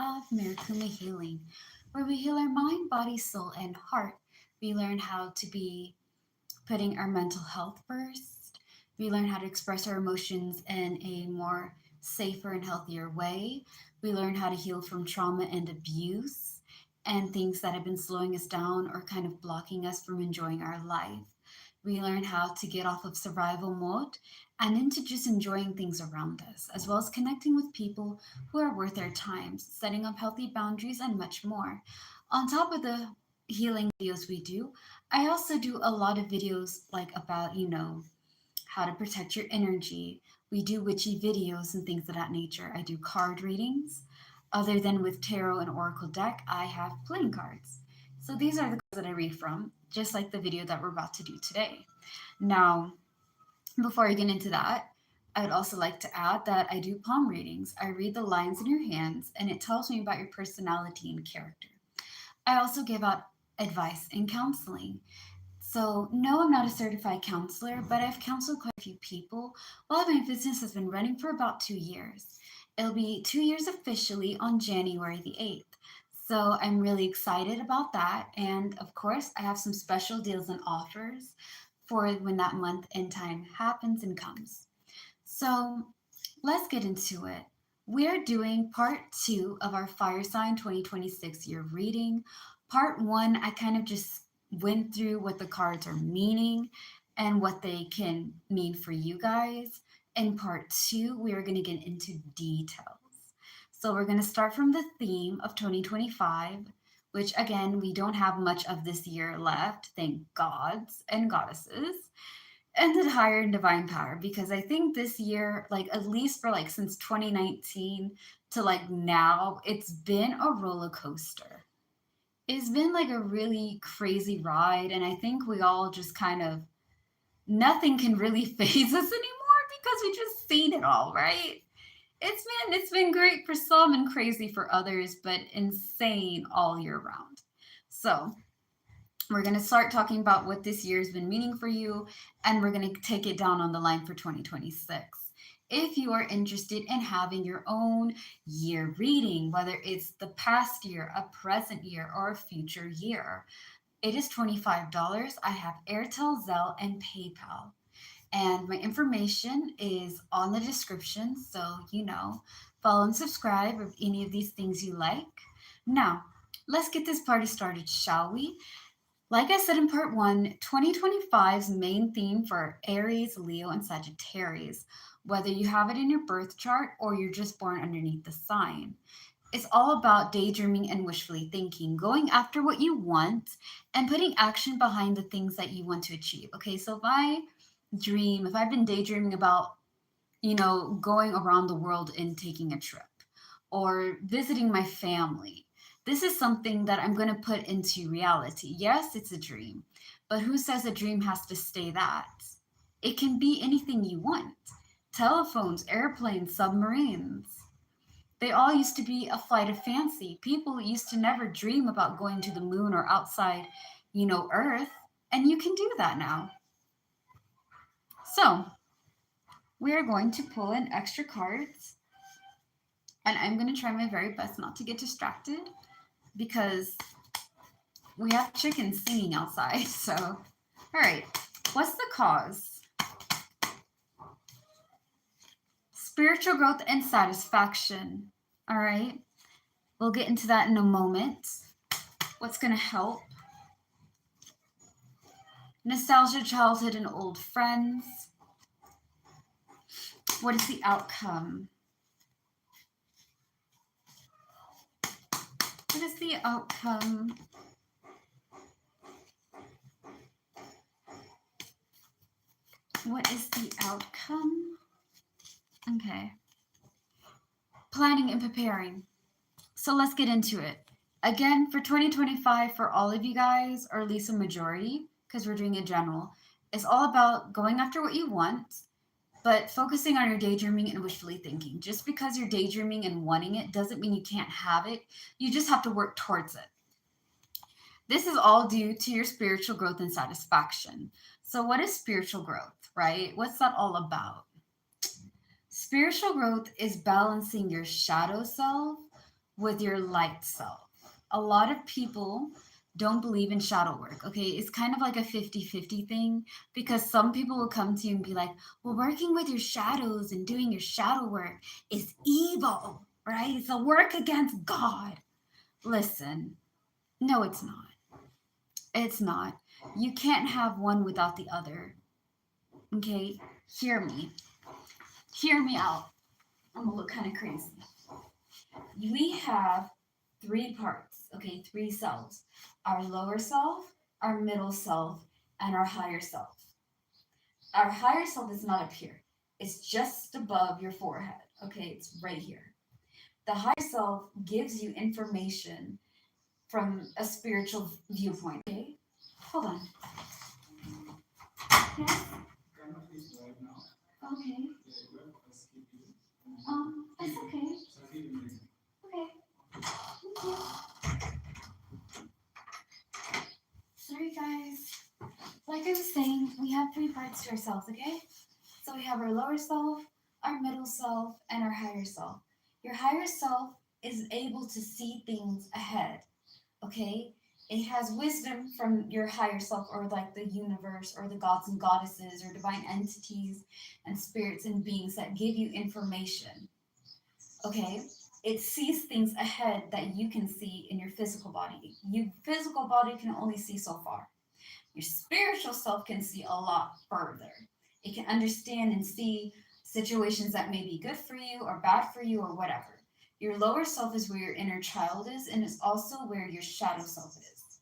of Marikuma Healing, where we heal our mind, body, soul, and heart. We learn how to be putting our mental health first. We learn how to express our emotions in a more safer and healthier way. We learn how to heal from trauma and abuse and things that have been slowing us down or kind of blocking us from enjoying our life. We learn how to get off of survival mode and into just enjoying things around us, as well as connecting with people who are worth our time, setting up healthy boundaries, and much more. On top of the healing videos we do, I also do a lot of videos like about, how to protect your energy. We do witchy videos and things of that nature. I do card readings. Other than with tarot and oracle deck, I have playing cards. So these are the cards that I read from, just like the video that we're about to do today. Now, before I get into that, I would also like to add that I do palm readings. I read the lines in your hands and it tells me about your personality and character. I also give out advice and counseling. So, no, I'm not a certified counselor, but I've counseled quite a few people while my business has been running for about 2 years. It'll be 2 years officially on January the 8th. So, I'm really excited about that. And of course, I have some special deals and offers for when that month and time happens and comes. So, let's get into it. We're doing part two of our Fire Sign 2026 year reading. Part one, I kind of just went through what the cards are meaning and what they can mean for you guys. In part two, we are going to get into details. So, we're going to start from the theme of 2025, which again, we don't have much of this year left, thank gods and goddesses and the higher divine power, because I think this year, like at least for like since 2019 to like now, it's been a roller coaster. It's been like a really crazy ride, and I think we all just kind of nothing can really phase us anymore because we just seen it all, right? It's been great for some and crazy for others, but insane all year round. So we're going to start talking about what this year has been meaning for you, and we're going to take it down on the line for 2026. If you are interested in having your own year reading, whether it's the past year, a present year, or a future year, it is $25. I have Airtel, Zelle, and PayPal. And my information is on the description, so follow and subscribe or any of these things you like. Now, let's get this party started, shall we? Like I said in part one, 2025's main theme for Aries, Leo, and Sagittarius, whether you have it in your birth chart or you're just born underneath the sign, it's all about daydreaming and wishfully thinking, going after what you want and putting action behind the things that you want to achieve. Okay, so if I've been daydreaming about, going around the world and taking a trip or visiting my family, this is something that I'm going to put into reality. Yes, it's a dream, but who says a dream has to stay that? It can be anything you want. Telephones, airplanes, submarines. They all used to be a flight of fancy. People used to never dream about going to the moon or outside, Earth, and you can do that now. So, we are going to pull in extra cards, and I'm going to try my very best not to get distracted because we have chickens singing outside. So, all right, what's the cause? Spiritual growth and satisfaction. All right, we'll get into that in a moment. What's going to help? Nostalgia, childhood, and old friends. What is the outcome? What is the outcome? What is the outcome? Okay. Planning and preparing. So let's get into it. Again, for 2025, for all of you guys, or at least a majority, because we're doing a general, it's all about going after what you want, but focusing on your daydreaming and wishfully thinking. Just because you're daydreaming and wanting it doesn't mean you can't have it. You just have to work towards it. This is all due to your spiritual growth and satisfaction. So, what is spiritual growth, right? What's that all about? Spiritual growth is balancing your shadow self with your light self. A lot of people don't believe in shadow work. Okay, it's kind of like a 50-50 thing, because some people will come to you and be like, well, working with your shadows and doing your shadow work is evil, right? It's a work against God. Listen, no, it's not. It's not. You can't have one without the other. Okay, hear me. Hear me out. I'm gonna look kind of crazy. We have three parts, okay, three selves: our lower self, our middle self, and our higher self. Our higher self is not up here, it's just above your forehead, okay, it's right here. The higher self gives you information from a spiritual viewpoint, okay? Hold on. Yes? Okay. It's okay. Okay. Thank you. Sorry, guys. Like I was saying, we have three parts to ourselves, okay? So we have our lower self, our middle self, and our higher self. Your higher self is able to see things ahead, okay? It has wisdom from your higher self, or like the universe, or the gods and goddesses, or divine entities and spirits and beings that give you information, okay? It sees things ahead that you can see in your physical body. Your physical body can only see so far. Your spiritual self can see a lot further. It can understand and see situations that may be good for you or bad for you or whatever. Your lower self is where your inner child is, and it's also where your shadow self is.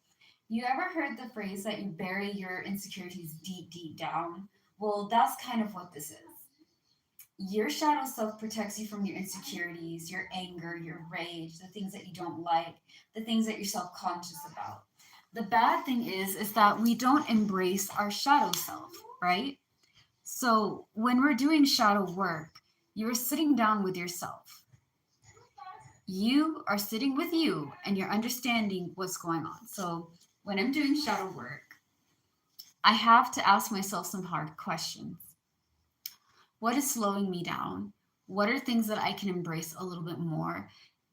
You ever heard the phrase that you bury your insecurities deep, deep down? Well, that's kind of what this is. Your shadow self protects you from your insecurities, your anger, your rage, the things that you don't like, the things that you're self-conscious about. The bad thing is that we don't embrace our shadow self, right? So when we're doing shadow work, you're sitting down with yourself. You are sitting with you and you're understanding what's going on. So when I'm doing shadow work, I have to ask myself some hard questions. What is slowing me down? What are things that I can embrace a little bit more?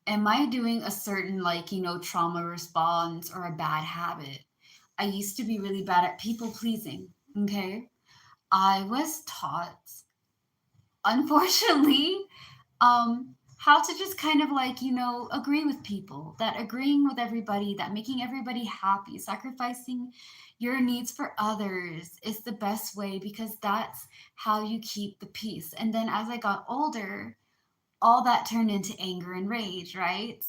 Am I doing a certain, like, trauma response or a bad habit? I used to be really bad at people pleasing. Okay. I was taught, unfortunately, how to just kind of like, agree with people, that agreeing with everybody, that making everybody happy, sacrificing your needs for others is the best way, because that's how you keep the peace. And then as I got older, all that turned into anger and rage, right?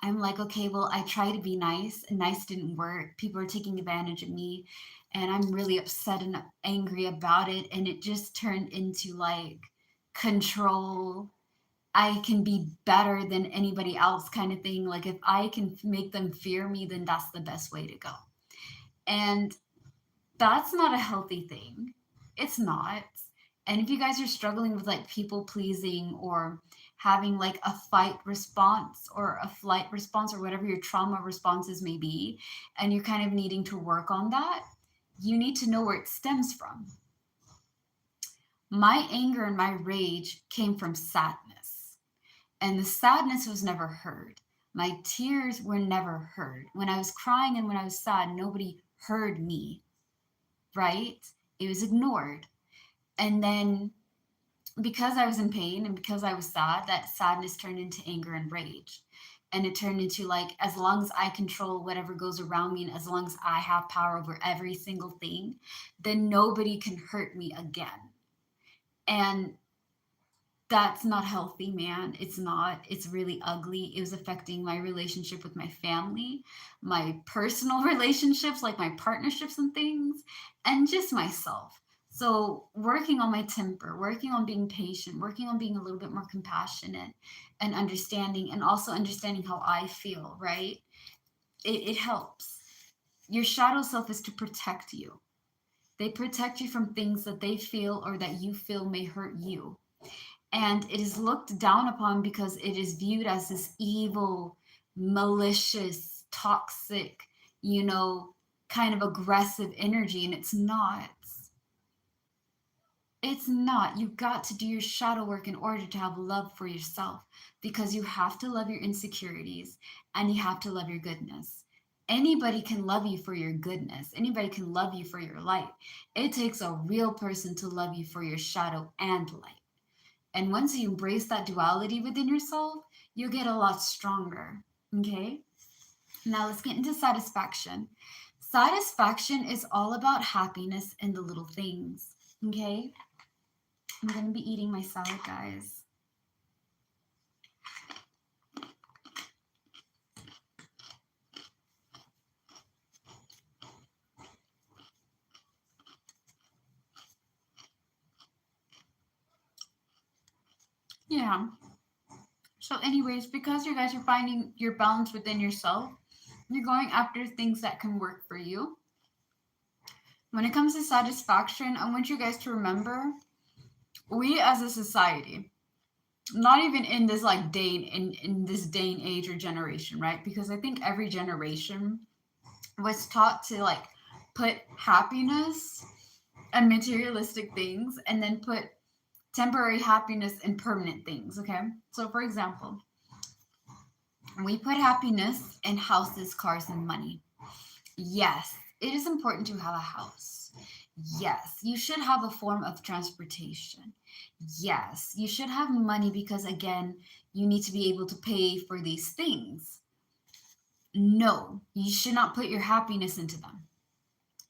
I'm like, okay, well, I try to be nice and nice didn't work. People are taking advantage of me, and I'm really upset and angry about it. And it just turned into like control. I can be better than anybody else kind of thing. Like if I can make them fear me, then that's the best way to go. And that's not a healthy thing. It's not. And if you guys are struggling with like people pleasing, or having like a fight response or a flight response, or whatever your trauma responses may be, and you're kind of needing to work on that, you need to know where it stems from. My anger and my rage came from sadness, and the sadness was never heard. My tears were never heard. When I was crying and when I was sad, nobody heard me, right? It was ignored. And then because I was in pain and because I was sad, that sadness turned into anger and rage. And it turned into like, as long as I control whatever goes around me and as long as I have power over every single thing, then nobody can hurt me again. And that's not healthy, man. It's not. It's really ugly. It was affecting my relationship with my family, my personal relationships, like my partnerships and things, and just myself. So, working on my temper, working on being patient, working on being a little bit more compassionate and understanding, and also understanding how I feel, right? It helps. Your shadow self is to protect you. They protect you from things that they feel or that you feel may hurt you, and it is looked down upon because it is viewed as this evil, malicious, toxic, you know, kind of aggressive energy, and it's not. It's not. You got to do your shadow work in order to have love for yourself because you have to love your insecurities and you have to love your goodness. Anybody can love you for your goodness. Anybody can love you for your light. It takes a real person to love you for your shadow and light. And once you embrace that duality within yourself, you'll get a lot stronger. Okay? Now let's get into satisfaction. Satisfaction is all about happiness in the little things. Okay? I'm gonna be eating my salad, guys. Yeah. So, anyways, because you guys are finding your balance within yourself, you're going after things that can work for you. When it comes to satisfaction, I want you guys to remember we as a society, not even in this like in this day and age or generation, right? Because I think every generation was taught to like put happiness and materialistic things and then put temporary happiness and permanent things. Okay, so for example, we put happiness in houses, cars, and money. Yes, it is important to have a house. Yes, you should have a form of transportation. Yes, you should have money because again, you need to be able to pay for these things. No, you should not put your happiness into them.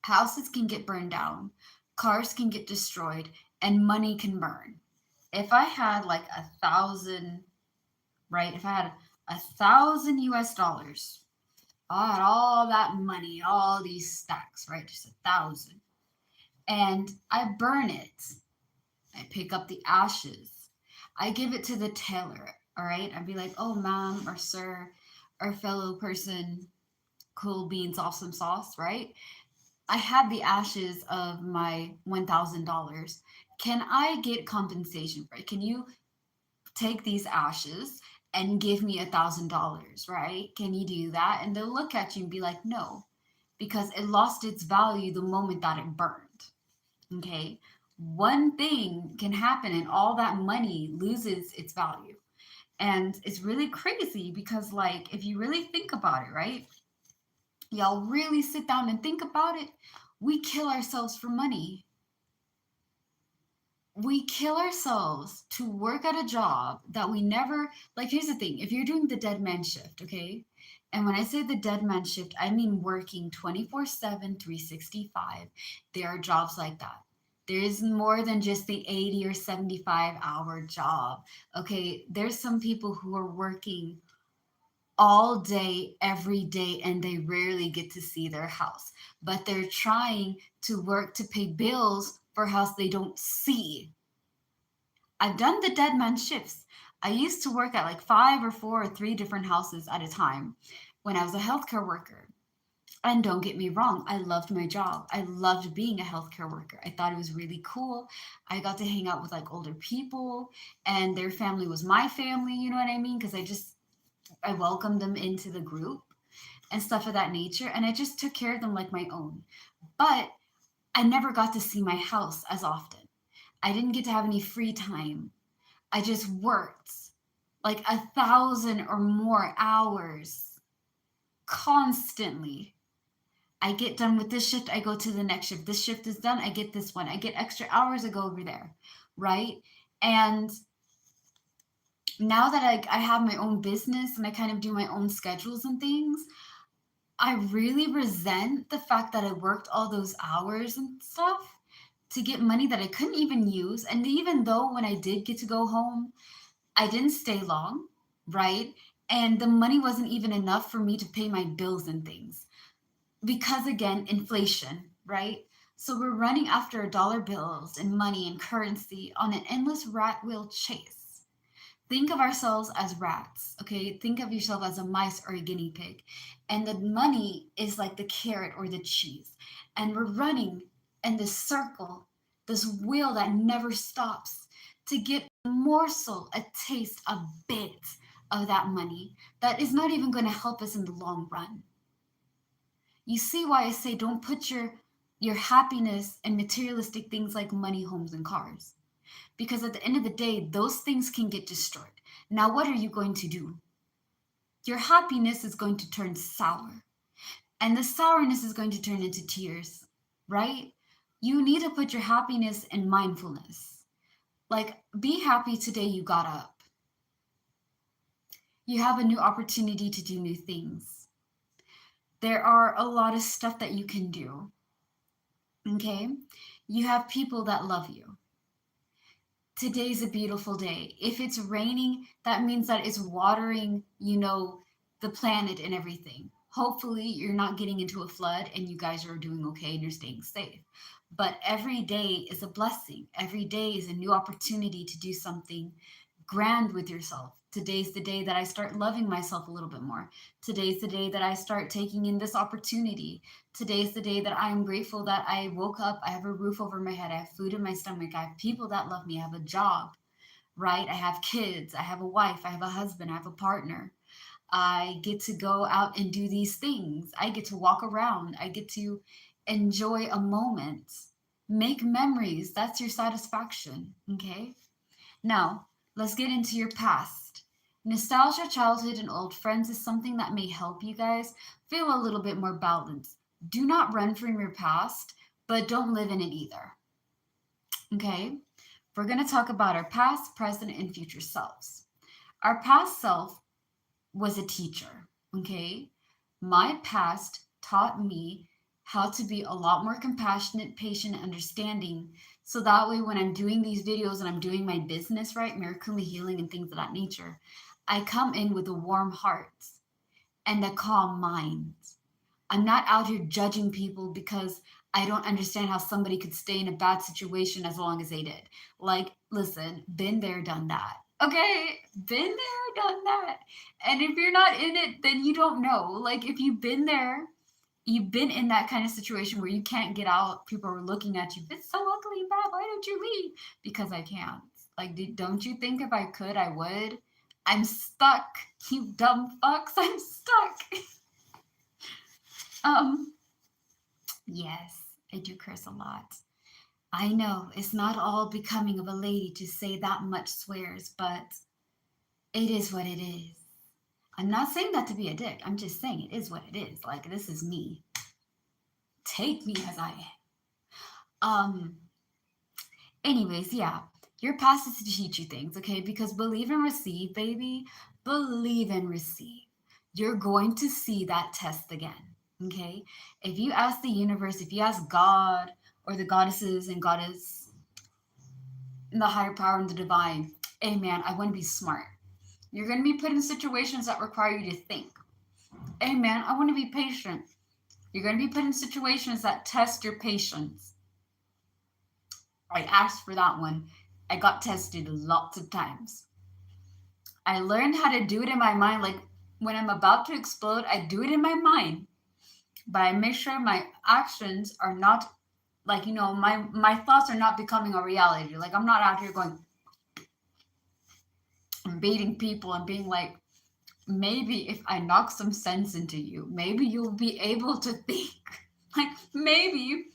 Houses can get burned down, cars can get destroyed, and money can burn. If I had like 1,000, right? If I had 1,000 US dollars, I had all that money, all these stacks, right? Just 1,000. And I burn it. I pick up the ashes. I give it to the tailor, all right? I'd be like, oh, ma'am or sir, or fellow person, cool beans, awesome sauce, right? I have the ashes of my $1,000. Can I get compensation for it? Can you take these ashes and give me $1,000, right? Can you do that? And they'll look at you and be like, no, because it lost its value the moment that it burned. Okay. One thing can happen and all that money loses its value. And it's really crazy because, like, if you really think about it, right? Y'all really sit down and think about it. We kill ourselves for money. We kill ourselves to work at a job that we never like. Here's the thing: if you're doing the dead man shift, okay, and when I say the dead man shift, I mean working 24/7, 365. There are jobs like that. There is more than just the 80 or 75-hour job. Okay, there's some people who are working all day, every day, and they rarely get to see their house. But they're trying to work to pay bills for a house they don't see. I've done the dead man shifts. I used to work at like five or four or three different houses at a time when I was a healthcare worker. And don't get me wrong, I loved my job. I loved being a healthcare worker. I thought it was really cool. I got to hang out with like older people and their family was my family, you know what I mean? Because I welcomed them into the group and stuff of that nature. And I just took care of them like my own. But I never got to see my house as often. I didn't get to have any free time. I just worked like 1,000 or more hours constantly. I get done with this shift, I go to the next shift. This shift is done, I get this one. I get extra hours, I go over there, right? And now that I have my own business and I kind of do my own schedules and things, I really resent the fact that I worked all those hours and stuff to get money that I couldn't even use. And even though when I did get to go home, I didn't stay long, right? And the money wasn't even enough for me to pay my bills and things. Because again, inflation, right? So we're running after dollar bills and money and currency on an endless rat wheel chase. Think of ourselves as rats, okay? Think of yourself as a mice or a guinea pig. And the money is like the carrot or the cheese. And we're running in this circle, this wheel that never stops to get a morsel, a taste, a bit of that money that is not even going to help us in the long run. You see why I say don't put your your happiness and materialistic things like money, homes, and cars. Because at the end of the day, those things can get destroyed. Now, what are you going to do? Your happiness is going to turn sour, and the sourness is going to turn into tears, right? You need to put your happiness in mindfulness. Like, be happy today you got up. You have a new opportunity to do new things. There are a lot of stuff that you can do. Okay? You have people that love you. Today's a beautiful day. If it's raining, that means that it's watering, the planet and everything. Hopefully, you're not getting into a flood and you guys are doing okay and you're staying safe. But every day is a blessing. Every day is a new opportunity to do something grand with yourself. Today's the day that I start loving myself a little bit more. Today's the day that I start taking in this opportunity. Today's the day that I am grateful that I woke up, I have a roof over my head, I have food in my stomach, I have people that love me, I have a job, right? I have kids, I have a wife, I have a husband, I have a partner. I get to go out and do these things. I get to walk around. I get to enjoy a moment, make memories. That's your satisfaction. Okay. Now, let's get into your past. Nostalgia, childhood, and old friends is something that may help you guys feel a little bit more balanced. Do not run from your past, but don't live in it either. Okay? We're going to talk about our past, present, and future selves. Our past self was a teacher. Okay? My past taught me how to be a lot more compassionate, patient, understanding. So that way, when I'm doing these videos and I'm doing my business, right, Marikuma healing and things of that nature, I come in with a warm heart and a calm mind. I'm not out here judging people because I don't understand how somebody could stay in a bad situation as long as they did. Like, listen, been there, done that. Okay, been there, done that. And if you're not in it, then you don't know. Like, if you've been there, you've been in that kind of situation where you can't get out. People are looking at you. It's so ugly and bad. Why don't you leave? Because I can't. Like, don't you think if I could, I would? I'm stuck. You dumb fucks. I'm stuck. um, yes, I do curse a lot. I know it's not all becoming of a lady to say that much swears, but it is what it is. I'm not saying that to be a dick. I'm just saying it is what it is. Like, this is me. Take me as I am. Anyways, yeah. Your past is to teach you things, okay? Because believe and receive, baby. Believe and receive. You're going to see that test again, okay? If you ask the universe, if you ask God or the goddesses and goddess, and the higher power and the divine, hey man, I want to be smart. You're going to be put in situations that require you to think. Hey man, I want to be patient. You're going to be put in situations that test your patience. I asked for that one. I got tested lots of times. I learned how to do it in my mind. Like when I'm about to explode, I do it in my mind. But I make sure my actions are not like, my thoughts are not becoming a reality. Like I'm not out here going and beating people and being like, maybe if I knock some sense into you, maybe you'll be able to think. Like maybe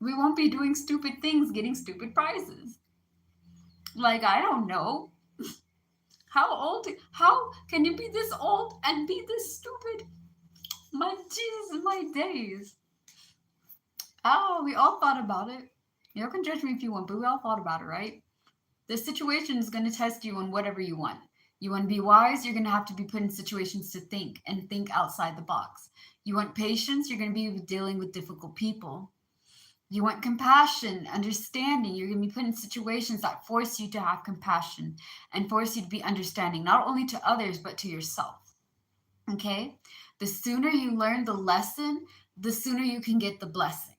we won't be doing stupid things, getting stupid prizes. Like, I don't know. How can you be this old and be this stupid? My Jesus, my days. Oh, we all thought about it. You can judge me if you want, but we all thought about it, right? This situation is going to test you on whatever you want. You want to be wise, you're going to have to be put in situations to think and think outside the box. You want patience, you're going to be dealing with difficult people. You want compassion, understanding. You're going to be put in situations that force you to have compassion and force you to be understanding, not only to others, but to yourself. Okay? The sooner you learn the lesson, the sooner you can get the blessing.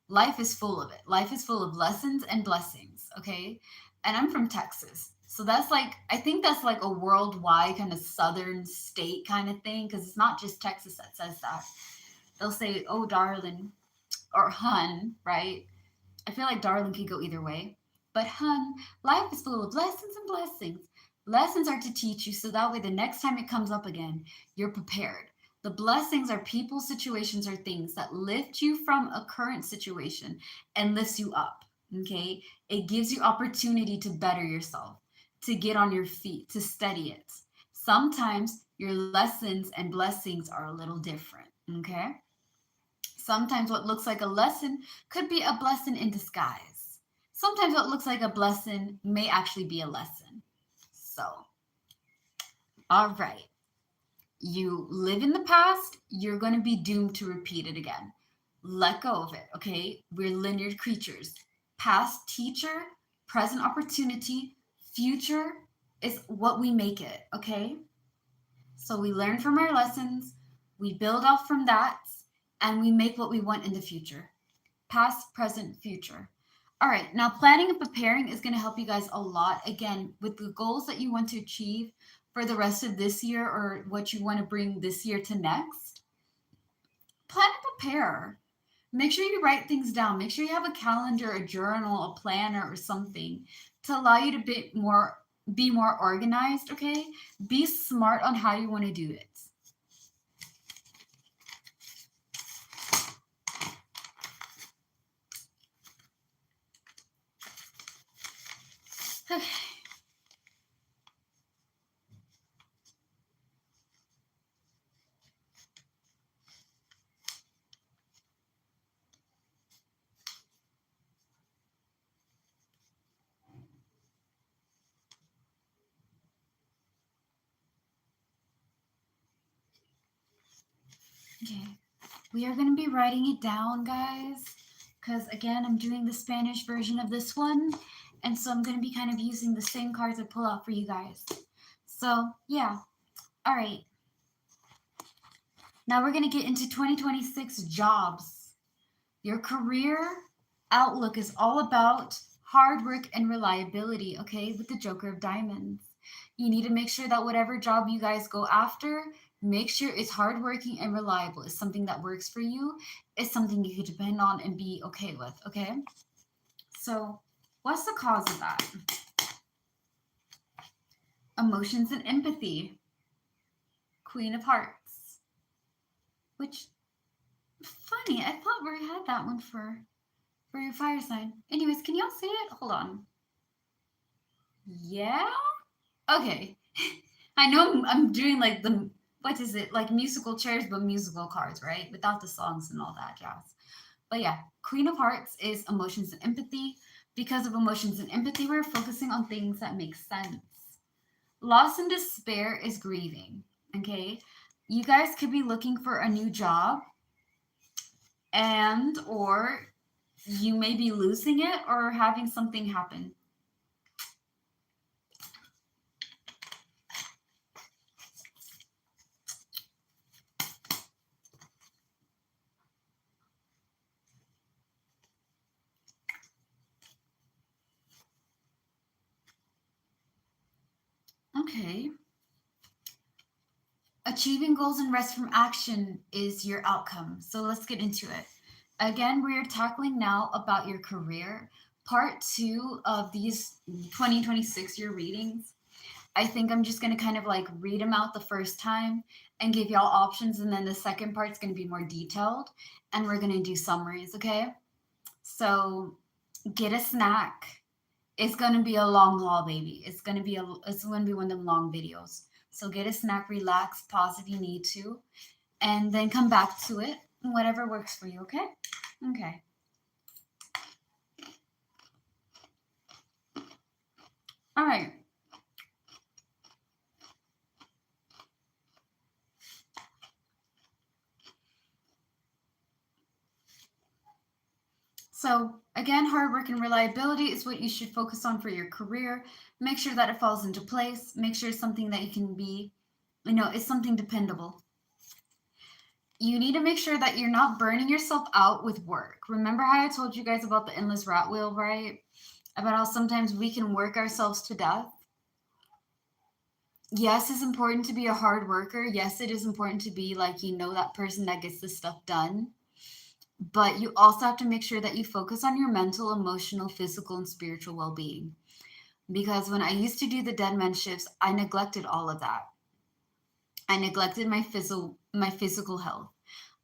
Life is full of it. Life is full of lessons and blessings. Okay? And I'm from Texas. So that's like, I think that's like a worldwide kind of southern state kind of thing, because it's not just Texas that says that. They'll say, oh, darling, or hun, right? I feel like darling can go either way. But hun, life is full of lessons and blessings. Lessons are to teach you so that way the next time it comes up again, you're prepared. The blessings are people, situations, or things that lift you from a current situation and lifts you up. Okay. It gives you opportunity to better yourself, to get on your feet, to study it. Sometimes your lessons and blessings are a little different. Okay. Sometimes what looks like a lesson could be a blessing in disguise. Sometimes what looks like a blessing may actually be a lesson. So, all right. You live in the past, you're going to be doomed to repeat it again. Let go of it, okay? We're linear creatures. Past teacher, present opportunity, future is what we make it, okay? So we learn from our lessons, we build off from that, and we make what we want in the future. Past, present, future. All right, now planning and preparing is going to help you guys a lot. Again, with the goals that you want to achieve for the rest of this year or what you want to bring this year to next, plan and prepare. Make sure you write things down. Make sure you have a calendar, a journal, a planner, or something to allow you to be more organized, okay? Be smart on how you want to do it. Okay. Okay. We are going to be writing it down, guys, because again, I'm doing the Spanish version of this one. And so I'm going to be kind of using the same cards I pull out for you guys. So, yeah. All right. Now we're going to get into 2026 jobs. Your career outlook is all about hard work and reliability, okay, with the Joker of Diamonds. You need to make sure that whatever job you guys go after, make sure it's hardworking and reliable. It's something that works for you. It's something you can depend on and be okay with, okay? So, what's the cause of that? Emotions and empathy. Queen of Hearts. Which, funny, I thought we had that one for your fire sign. Anyways, can y'all see it? Hold on. Yeah? Okay. I know I'm doing like the, what is it? Like musical chairs, but musical cards, right? Without the songs and all that jazz. But yeah, Queen of Hearts is emotions and empathy. Because of emotions and empathy, we're focusing on things that make sense. Loss and despair is grieving. Okay. You guys could be looking for a new job and or you may be losing it or having something happen. Okay. Achieving goals and rest from action is your outcome. So let's get into it. Again, we are tackling now about your career. Part two of these 2026 year readings. I think I'm just going to kind of like read them out the first time and give y'all options. And then the second part's going to be more detailed. And we're going to do summaries, okay? So get a snack. It's going to be a long haul, baby. It's going to be one of them long videos. So get a snack, relax, pause if you need to, and then come back to it. Whatever works for you, okay? Okay. All right. So again, hard work and reliability is what you should focus on for your career. Make sure that it falls into place. Make sure it's something that you can be, it's something dependable. You need to make sure that you're not burning yourself out with work. Remember how I told you guys about the endless rat wheel, right? About how sometimes we can work ourselves to death. Yes, it's important to be a hard worker. Yes, it is important to be like, that person that gets this stuff done. But you also have to make sure that you focus on your mental, emotional, physical, and spiritual well being. Because when I used to do the dead man shifts, I neglected all of that. I neglected my physical health.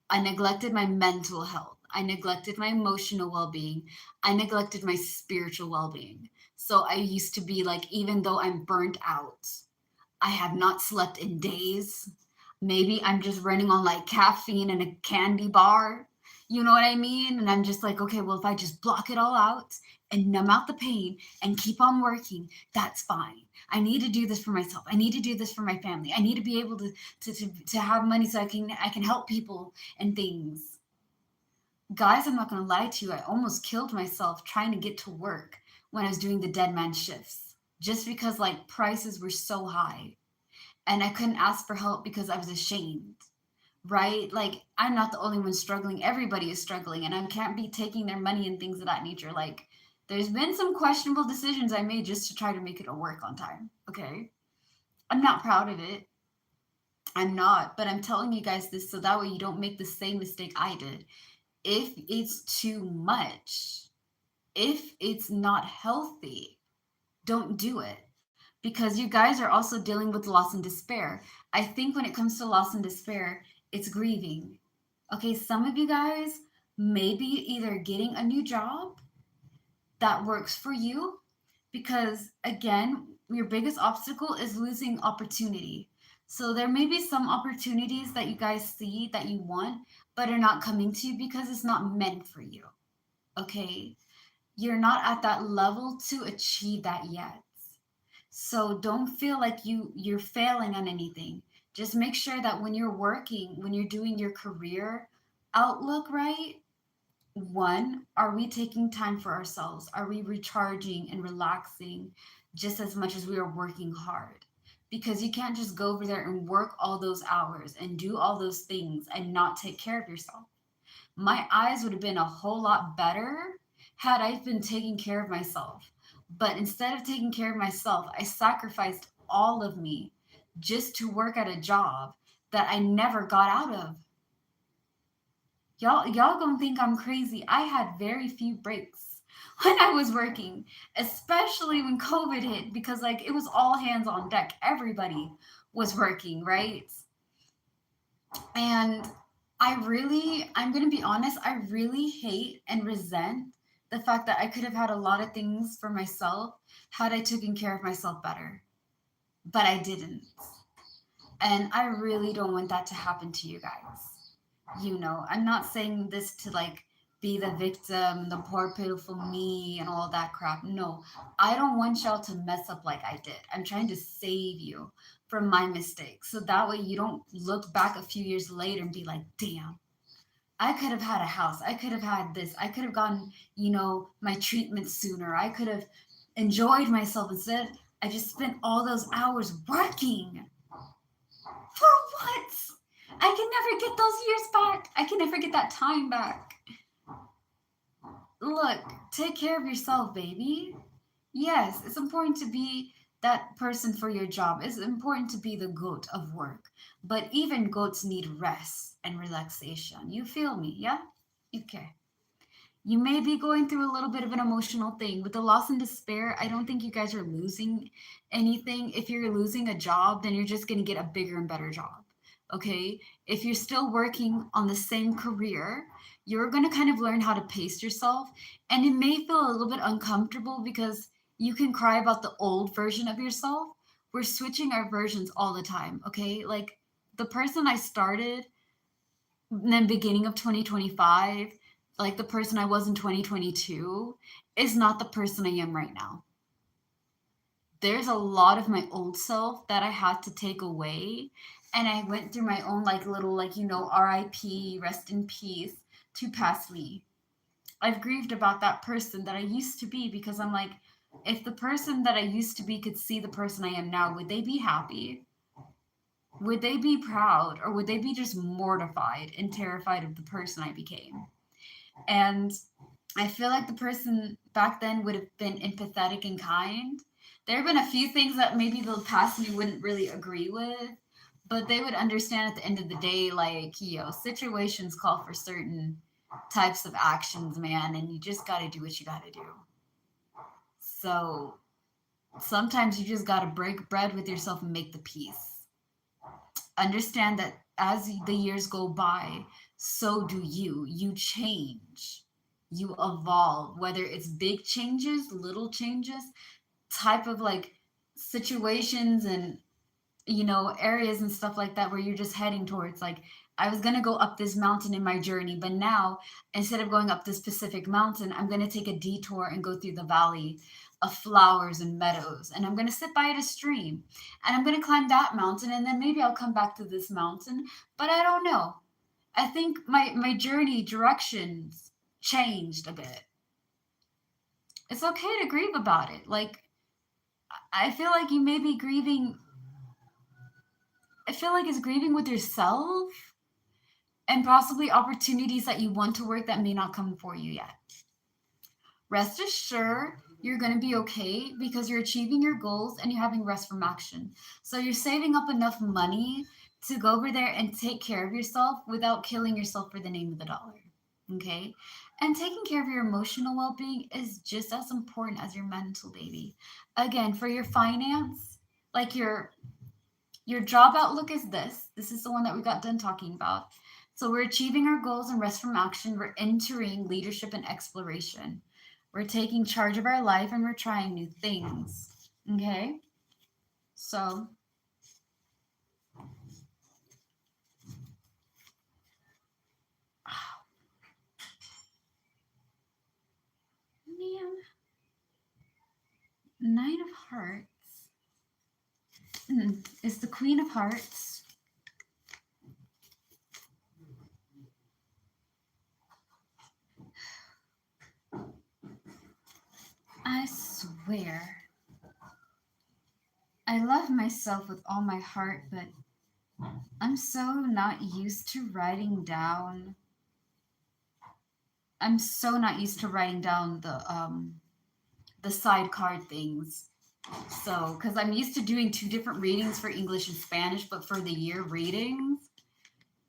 I neglected my mental health. I neglected my emotional well-being. I neglected my spiritual well-being. So I used to be like, even though I'm burnt out, I have not slept in days. Maybe I'm just running on like caffeine and a candy bar. You know what I mean? And I'm just like, okay, well, if I just block it all out and numb out the pain and keep on working, that's fine. I need to do this for myself. I need to do this for my family. I need to be able to have money so I can help people and things. Guys, I'm not gonna lie to you. I almost killed myself trying to get to work when I was doing the dead man shifts. Just because like prices were so high and I couldn't ask for help because I was ashamed, right? Like, I'm not the only one struggling. Everybody is struggling, and I can't be taking their money and things of that nature. Like, there's been some questionable decisions I made just to try to make it a work on time, okay? I'm not proud of it. I'm not, but I'm telling you guys this so that way you don't make the same mistake I did. If it's too much, if it's not healthy, don't do it because you guys are also dealing with loss and despair. I think when it comes to loss and despair, it's grieving. Okay, some of you guys may be either getting a new job that works for you because, again, your biggest obstacle is losing opportunity. So there may be some opportunities that you guys see that you want, but are not coming to you because it's not meant for you. Okay, you're not at that level to achieve that yet. So don't feel like you're failing on anything. Just make sure that when you're working, when you're doing your career outlook right, one, are we taking time for ourselves? Are we recharging and relaxing just as much as we are working hard? Because you can't just go over there and work all those hours and do all those things and not take care of yourself. My eyes would have been a whole lot better had I been taking care of myself. But instead of taking care of myself, I sacrificed all of me just to work at a job that I never got out of. Y'all gonna think I'm crazy. I had very few breaks when I was working, especially when COVID hit, because like it was all hands on deck. Everybody was working, right? And I'm going to be honest, I really hate and resent the fact that I could have had a lot of things for myself had I taken care of myself better, but I didn't. And I really don't want that to happen to you guys. I'm not saying this to like be the victim, the poor, pitiful me, and all that crap. No, I don't want y'all to mess up like I did. I'm trying to save you from my mistakes. So that way you don't look back a few years later and be like, damn, I could have had a house. I could have had this. I could have gotten, my treatment sooner. I could have enjoyed myself instead. I just spent all those hours working. For what? I can never get those years back. I can never get that time back. Look, take care of yourself, baby. Yes, it's important to be that person for your job. It's important to be the goat of work. But even goats need rest and relaxation. You feel me? Yeah? Okay. You may be going through a little bit of an emotional thing. With the loss and despair, I don't think you guys are losing anything. If you're losing a job, then you're just going to get a bigger and better job. Okay? If you're still working on the same career, you're going to kind of learn how to pace yourself. And it may feel a little bit uncomfortable because you can cry about the old version of yourself. We're switching our versions all the time. Okay? Like the person I started in the beginning of 2025, like the person I was in 2022, is not the person I am right now. There's a lot of my old self that I had to take away. And I went through my own, like, little, like, RIP, rest in peace, to past me. I've grieved about that person that I used to be because I'm like, if the person that I used to be could see the person I am now, would they be happy? Would they be proud? Or would they be just mortified and terrified of the person I became? And I feel like the person back then would have been empathetic and kind. There have been a few things that maybe the past me wouldn't really agree with, but they would understand at the end of the day, like, situations call for certain types of actions, man, and you just got to do what you got to do. So sometimes you just got to break bread with yourself and make the peace. understand that as the years go by, so do you. You change, you evolve, whether it's big changes, little changes, type of like situations and areas and stuff like that where you're just heading towards. Like, I was going to go up this mountain in my journey, but now instead of going up this specific mountain, I'm going to take a detour and go through the valley of flowers and meadows, and I'm going to sit by a stream, and I'm going to climb that mountain, and then maybe I'll come back to this mountain, but I don't know. I think my journey directions changed a bit. It's okay to grieve about it. Like, I feel like you may be grieving. I feel like it's grieving with yourself and possibly opportunities that you want to work that may not come for you yet. Rest assured, you're going to be okay because you're achieving your goals and you're having rest from action. So you're saving up enough money to go over there and take care of yourself without killing yourself for the name of the dollar. Okay? And taking care of your emotional well being is just as important as your mental, baby. Again, for your finance, like your job outlook is this. This is the one that we got done talking about. So we're achieving our goals and rest from action. We're entering leadership and exploration. We're taking charge of our life and we're trying new things. Okay? So man, Nine of Hearts is the Queen of Hearts. I swear, I love myself with all my heart, but I'm so not used to writing down. I'm so not used to writing down the side card things. So, because I'm used to doing two different readings for English and Spanish, but for the year readings,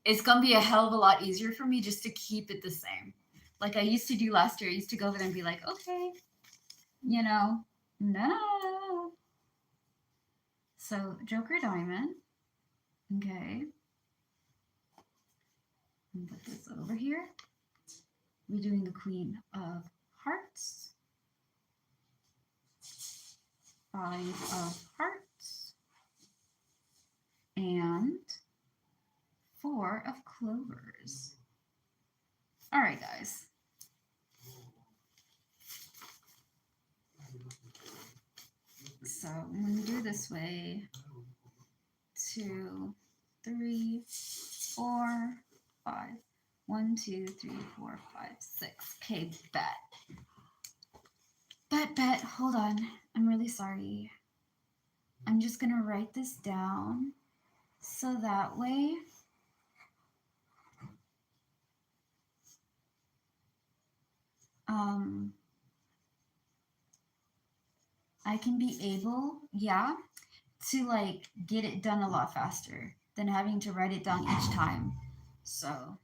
it's gonna be a hell of a lot easier for me just to keep it the same. Like I used to do last year. I used to go over there and be like, okay, no. So Joker Diamond. Okay. Put this over here. We're doing the Queen of Hearts. Five of Hearts. And Four of Clovers. All right, guys. So I'm going to do this way. 2, 3, 4, 5. 1, 2, 3, 4, 5, 6. Okay, bet. Hold on. I'm really sorry. I'm just going to write this down so that way I can be able, to like get it done a lot faster than having to write it down each time. So,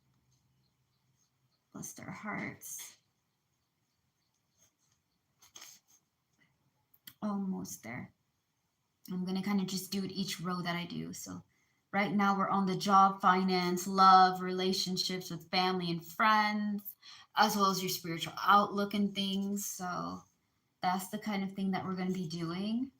bless their hearts. Almost there. I'm going to kind of just do it each row that I do. So, right now we're on the job, finance, love, relationships with family and friends, as well as your spiritual outlook and things. So, that's the kind of thing that we're going to be doing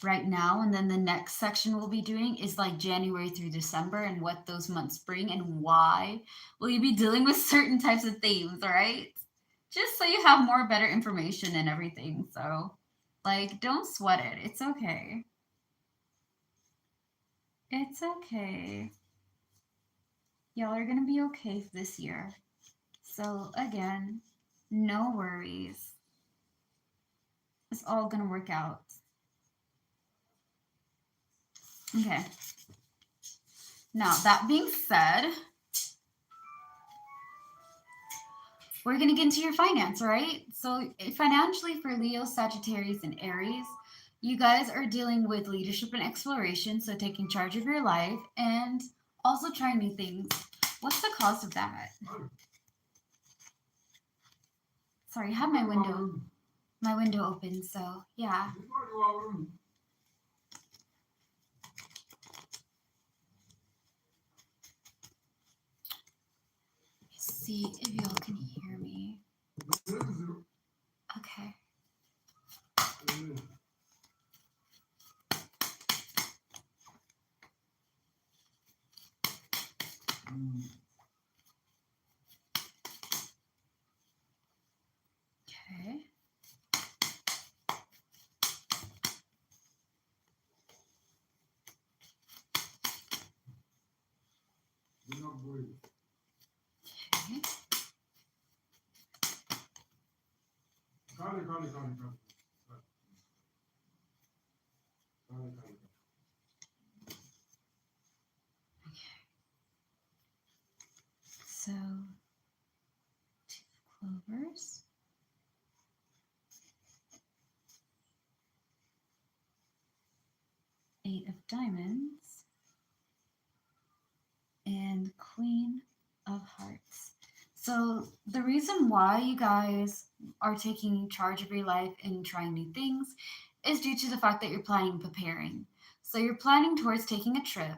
right now. And then the next section we'll be doing is like January through December and what those months bring and why will you be dealing with certain types of themes, all right? Just so you have more better information and everything. So, like, don't sweat it. It's okay. It's okay. Y'all are going to be okay this year. So, again, no worries. It's all going to work out. Okay. Now, that being said, we're going to get into your finance, all right? So, financially for Leo, Sagittarius, and Aries, you guys are dealing with leadership and exploration, so taking charge of your life and also trying new things. What's the cause of that? Sorry, I have my window open, so yeah. see if y'all can hear me. Okay. Okay. Okay. So, two clovers. Eight of diamonds. And Queen of Hearts. So, the reason why you guys are taking charge of your life and trying new things is due to the fact that you're planning and preparing. So, you're planning towards taking a trip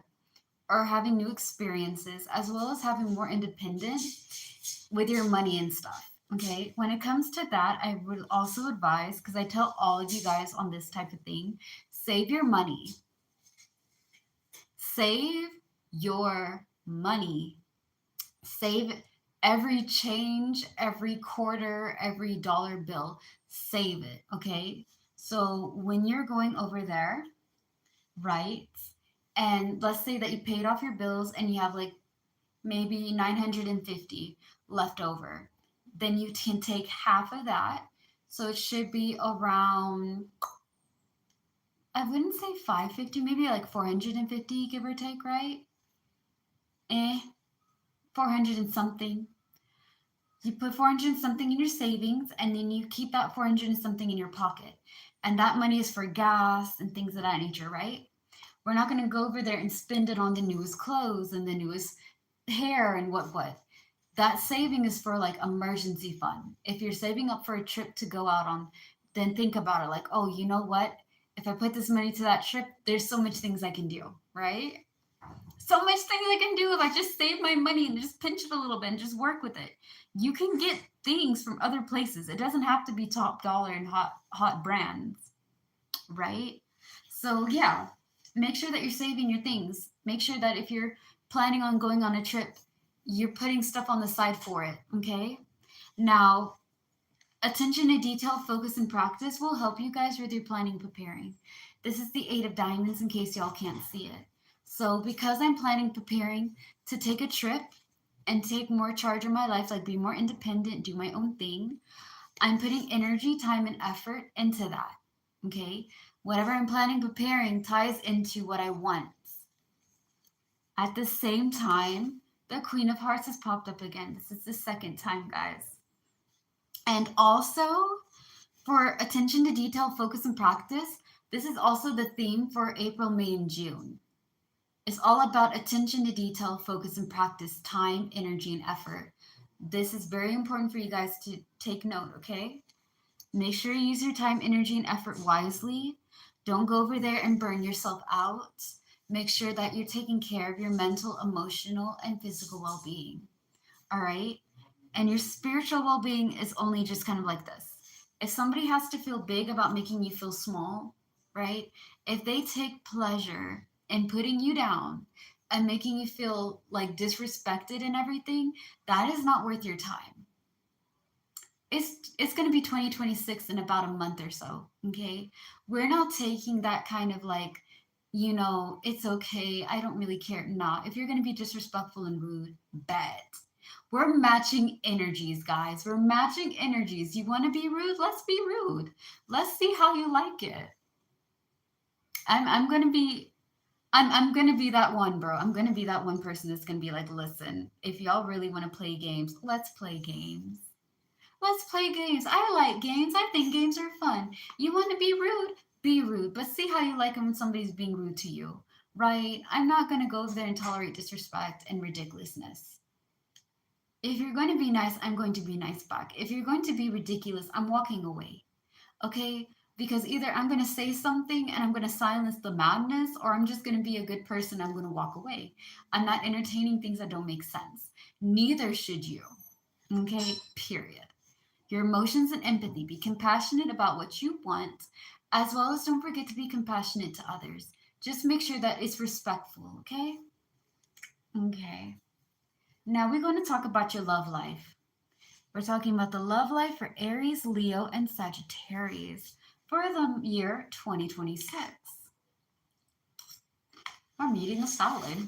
or having new experiences, as well as having more independence with your money and stuff. Okay, when it comes to that, I would also advise, because I tell all of you guys on this type of thing, save your money. Save your money. Save every change, every quarter, every dollar bill. Save it, okay? So when you're going over there, right? And let's say that you paid off your bills and you have like maybe 950 left over. Then you can take half of that. So it should be around, I wouldn't say 550, maybe like 450, give or take, right? Eh, 400 and something. You put 400 and something in your savings, and then you keep that 400 and something in your pocket. And that money is for gas and things of that nature, right? We're not going to go over there and spend it on the newest clothes and the newest hair and what. That saving is for like emergency fund. If you're saving up for a trip to go out on, then think about it like, oh, you know what? If I put this money to that trip, there's so much things I can do, right? So much things I can do if I just save my money and just pinch it a little bit and just work with it. You can get things from other places. It doesn't have to be top dollar and hot brands, right? So yeah, make sure that you're saving your things. Make sure that if you're planning on going on a trip, you're putting stuff on the side for it, okay? Now, attention to detail, focus, and practice will help you guys with your planning preparing. This is the Eight of Diamonds in case y'all can't see it. So, because I'm planning preparing to take a trip and take more charge of my life, like be more independent, do my own thing, I'm putting energy, time, and effort into that. Okay? Whatever I'm planning preparing ties into what I want. At the same time, the Queen of Hearts has popped up again. This is the second time, guys. And also, for attention to detail, focus, and practice, this is also the theme for April, May, and June. It's all about attention to detail, focus, and practice, time, energy, and effort. This is very important for you guys to take note, okay? Make sure you use your time, energy, and effort wisely. Don't go over there and burn yourself out. Make sure that you're taking care of your mental, emotional, and physical well being. All right? And your spiritual well being is only just kind of like this. If somebody has to feel big about making you feel small, right? If they take pleasure in putting you down and making you feel like disrespected and everything, that is not worth your time. It's going to be 2026 in about a month or so, okay? We're not taking that kind of like, it's okay, I don't really care. Nah, if you're going to be disrespectful and rude, bet. We're matching energies, guys. We're matching energies. You want to be rude? Let's be rude. Let's see how you like it. I'm gonna be I'm gonna be that one, bro. I'm gonna be that one person that's gonna be like, listen, if y'all really want to play games, let's play games. Let's play games. I like games. I think games are fun. You want to be rude? Be rude, but see how you like it when somebody's being rude to you, right? I'm not gonna go over there and tolerate disrespect and ridiculousness. If you're going to be nice, I'm going to be nice back. If you're going to be ridiculous, I'm walking away. Okay? Because either I'm going to say something and I'm going to silence the madness, or I'm just going to be a good person. I'm going to walk away. I'm not entertaining things that don't make sense. Neither should you. Okay, period. Your emotions and empathy. Be compassionate about what you want, as well as don't forget to be compassionate to others. Just make sure that it's respectful, okay? Okay. Now we're going to talk about your love life. We're talking about the love life for Aries, Leo, and Sagittarius for the year 2026. I'm eating a salad.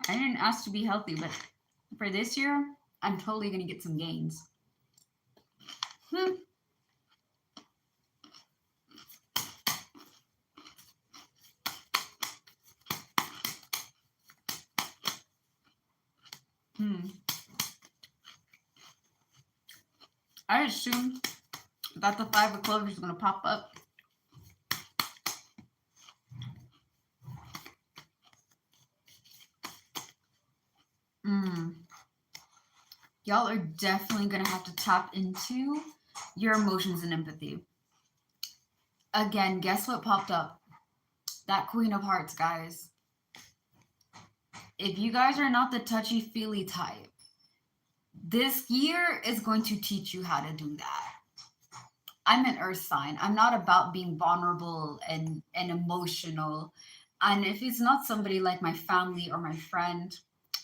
I didn't ask to be healthy, but for this year, I'm totally going to get some gains. Hmm. Hmm. I assume that the five of clovers is going to pop up. Hmm. Y'all are definitely going to have to tap into your emotions and empathy. Again, guess what popped up? That Queen of Hearts, guys. If you guys are not the touchy feely type, this year is going to teach you how to do that. I'm an earth sign. I'm not about being vulnerable and emotional. And if it's not somebody like my family or my friend,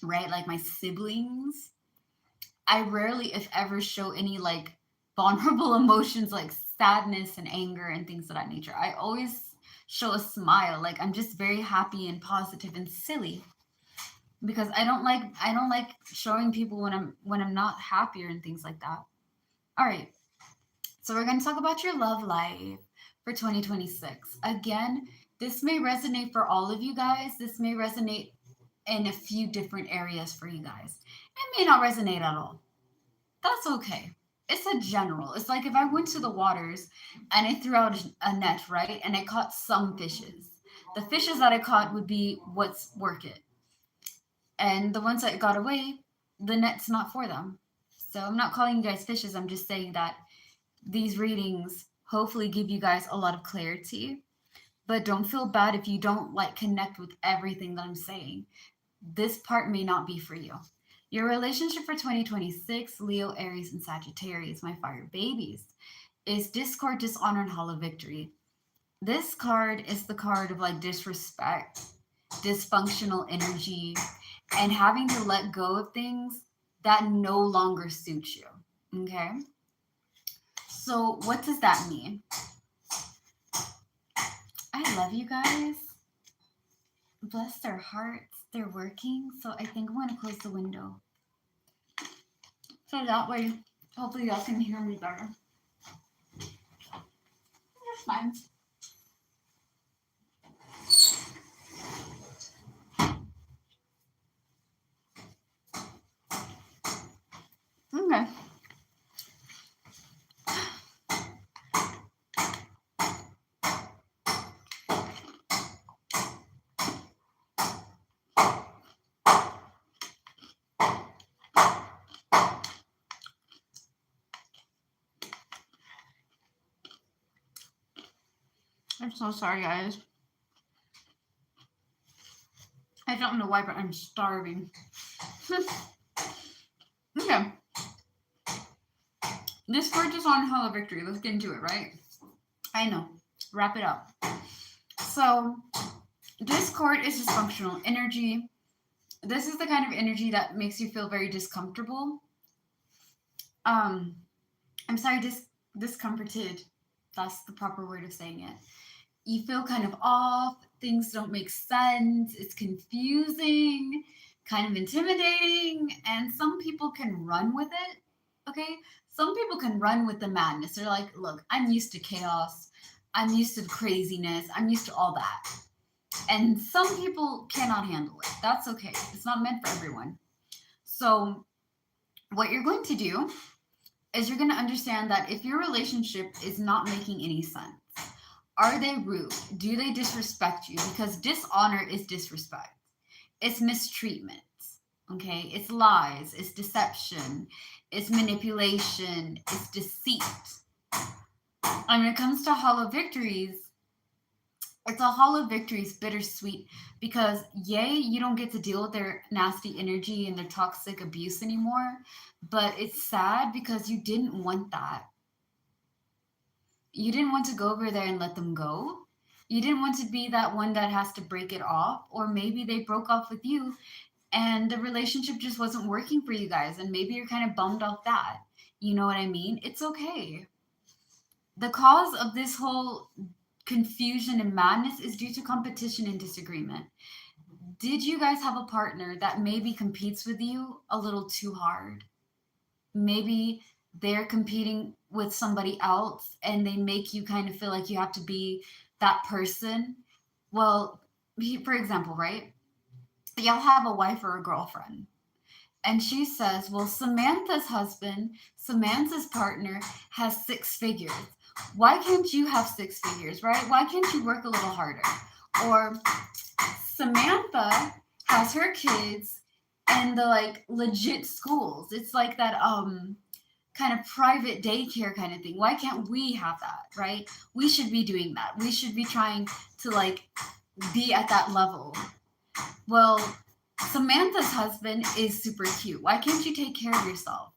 right, like my siblings, I rarely, if ever, show any like vulnerable emotions like sadness and anger and things of that nature. I always show a smile. Like I'm just very happy and positive and silly because I don't like showing people when I'm not happier and things like that. All right. So we're going to talk about your love life for 2026. Again, this may resonate for all of you guys. This may resonate in a few different areas for you guys. It may not resonate at all. That's okay. It's a general. It's like if I went to the waters and I threw out a net, right? And I caught some fishes. The fishes that I caught would be what's work it. And the ones that got away, the net's not for them. So I'm not calling you guys fishes. I'm just saying that these readings hopefully give you guys a lot of clarity. But don't feel bad if you don't like connect with everything that I'm saying. This part may not be for you. Your relationship for 2026, Leo, Aries, and Sagittarius, my fire babies, is discord, dishonor, and hollow victory. This card is the card of like disrespect, dysfunctional energy, and having to let go of things that no longer suit you. Okay? So, what does that mean? I love you guys. Bless their hearts. They're working. So, I think I'm going to close the window. So that way, hopefully, y'all can hear me better. That's fine. Okay. I'm so sorry, guys. I don't know why, but I'm starving. Okay. This card is on Hollow Victory. Let's get into it, right? I know. Wrap it up. So, discord is dysfunctional energy. This is the kind of energy that makes you feel very discomfortable. Um, I'm sorry, discomforted. That's the proper word of saying it. You feel kind of off. Things don't make sense. It's confusing, kind of intimidating, and some people can run with it. Okay? Some people can run with the madness. They're like, look, I'm used to chaos. I'm used to craziness. I'm used to all that. And some people cannot handle it. That's okay. It's not meant for everyone. So, what you're going to do is you're going to understand that if your relationship is not making any sense, are they rude? Do they disrespect you? Because dishonor is disrespect. It's mistreatment. Okay? It's lies. It's deception. It's manipulation. It's deceit. And when it comes to hollow victories, It's a hollow victory. It's bittersweet because, yay, you don't get to deal with their nasty energy and their toxic abuse anymore. But it's sad because you didn't want that. You didn't want to go over there and let them go. You didn't want to be that one that has to break it off. Or maybe they broke off with you and the relationship just wasn't working for you guys. And maybe you're kind of bummed off that. You know what I mean? It's okay. The cause of this whole confusion and madness is due to competition and disagreement. Did you guys have a partner that maybe competes with you a little too hard? Maybe they're competing with somebody else and they make you kind of feel like you have to be that person. Well, for example, right? Y'all have a wife or a girlfriend, and she says, well, Samantha's husband, Samantha's partner has six figures. Why can't you have six figures, right? Why can't you work a little harder? Or Samantha has her kids in the like legit schools. It's like that kind of private daycare kind of thing. Why can't we have that, right? We should be doing that. We should be trying to like be at that level. Well, Samantha's husband is super cute. Why can't you take care of yourself?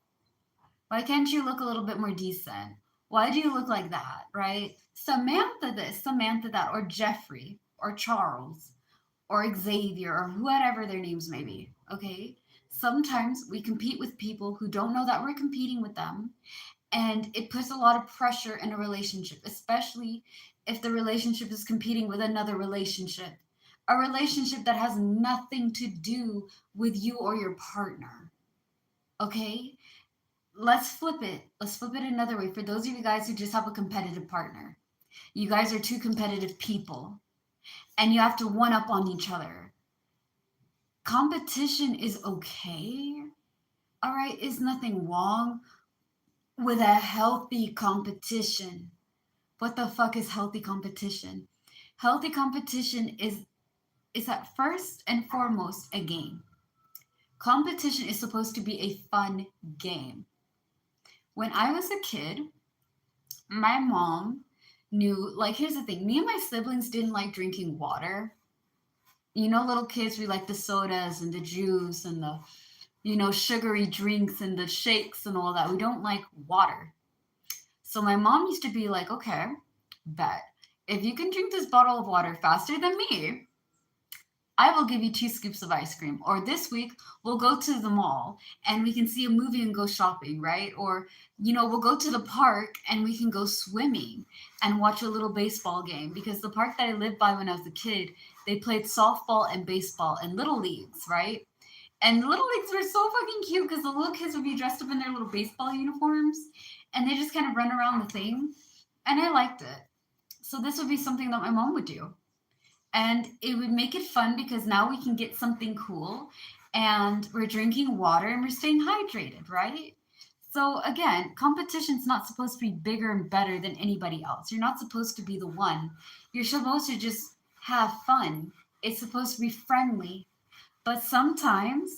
Why can't you look a little bit more decent? Why do you look like that, right? Samantha this, Samantha that, or Jeffrey, or Charles, or Xavier, or whatever their names may be, okay? Sometimes we compete with people who don't know that we're competing with them, and it puts a lot of pressure in a relationship, especially if the relationship is competing with another relationship, a relationship that has nothing to do with you or your partner. Okay, let's flip it another way. For those of you guys who just have a competitive partner, you guys are two competitive people and you have to one up on each other. Competition is okay. All right, is nothing wrong with a healthy competition. What the fuck is healthy competition? Healthy competition is at first and foremost a game. Competition is supposed to be a fun game. When I was a kid, my mom knew, like, here's the thing, me and my siblings didn't like drinking water. You know, little kids, we like the sodas and the juice and the, sugary drinks and the shakes and all that. We don't like water. So my mom used to be like, okay, bet. If you can drink this bottle of water faster than me, I will give you 2 scoops of ice cream. Or this week, we'll go to the mall and we can see a movie and go shopping, right? Or, we'll go to the park and we can go swimming and watch a little baseball game. Because the park that I lived by when I was a kid, they played softball and baseball and little leagues, right? And the little leagues were so fucking cute because the little kids would be dressed up in their little baseball uniforms and they just kind of run around the thing. And I liked it. So this would be something that my mom would do, and it would make it fun because now we can get something cool and we're drinking water and we're staying hydrated, right? So again, competition's not supposed to be bigger and better than anybody else. You're not supposed to be the one. You're supposed to just have fun. It's supposed to be friendly. But sometimes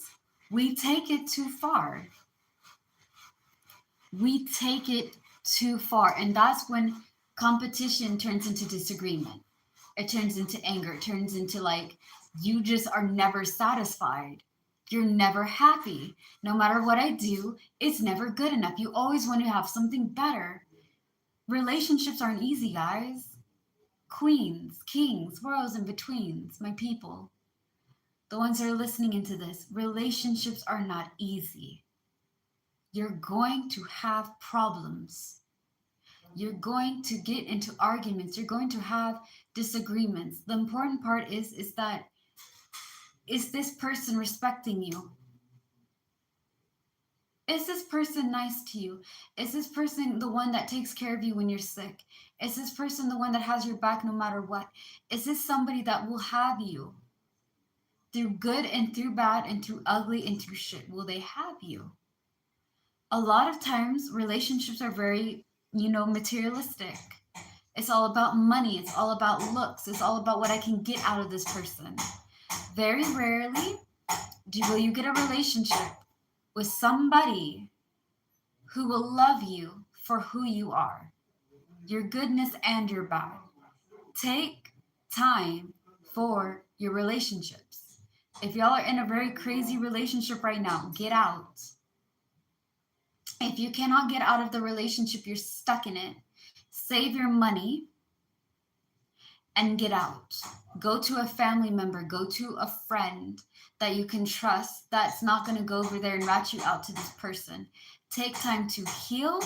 we take it too far. We take it too far. And that's when competition turns into disagreement. It turns into anger. It turns into like, you just are never satisfied. You're never happy. No matter what I do, it's never good enough. You always want to have something better. Relationships aren't easy, guys. Queens, kings, worlds in betweens, my people. The ones that are listening into this, relationships are not easy. You're going to have problems. You're going to get into arguments. You're going to have disagreements. The important part is that, is this person respecting you? Is this person nice to you? Is this person the one that takes care of you when you're sick? Is this person the one that has your back no matter what? Is this somebody that will have you through good and through bad and through ugly and through shit? Will they have you? A lot of times relationships are very, materialistic. It's all about money. It's all about looks. It's all about what I can get out of this person. Very rarely will you get a relationship with somebody who will love you for who you are, your goodness and your bad. Take time for your relationships. If y'all are in a very crazy relationship right now, get out. If you cannot get out of the relationship, you're stuck in it. Save your money and get out. Go to a family member, go to a friend that you can trust that's not going to go over there and rat you out to this person. Take time to heal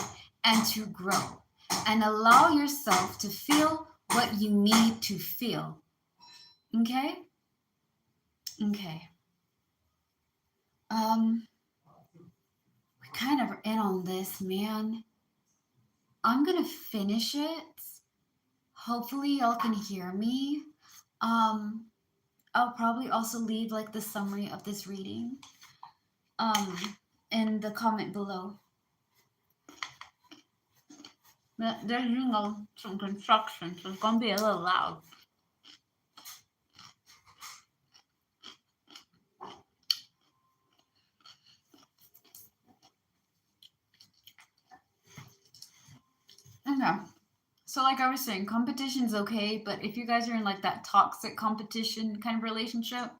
and to grow and allow yourself to feel what you need to feel. Okay? Okay. We kind of in on this, man. I'm going to finish it. Hopefully y'all can hear me. Um I'll probably also leave like the summary of this reading um in the comment below. There's some construction, so it's gonna be a little loud. Okay. So like I was saying, competition's okay, but if you guys are in like that toxic competition kind of relationship,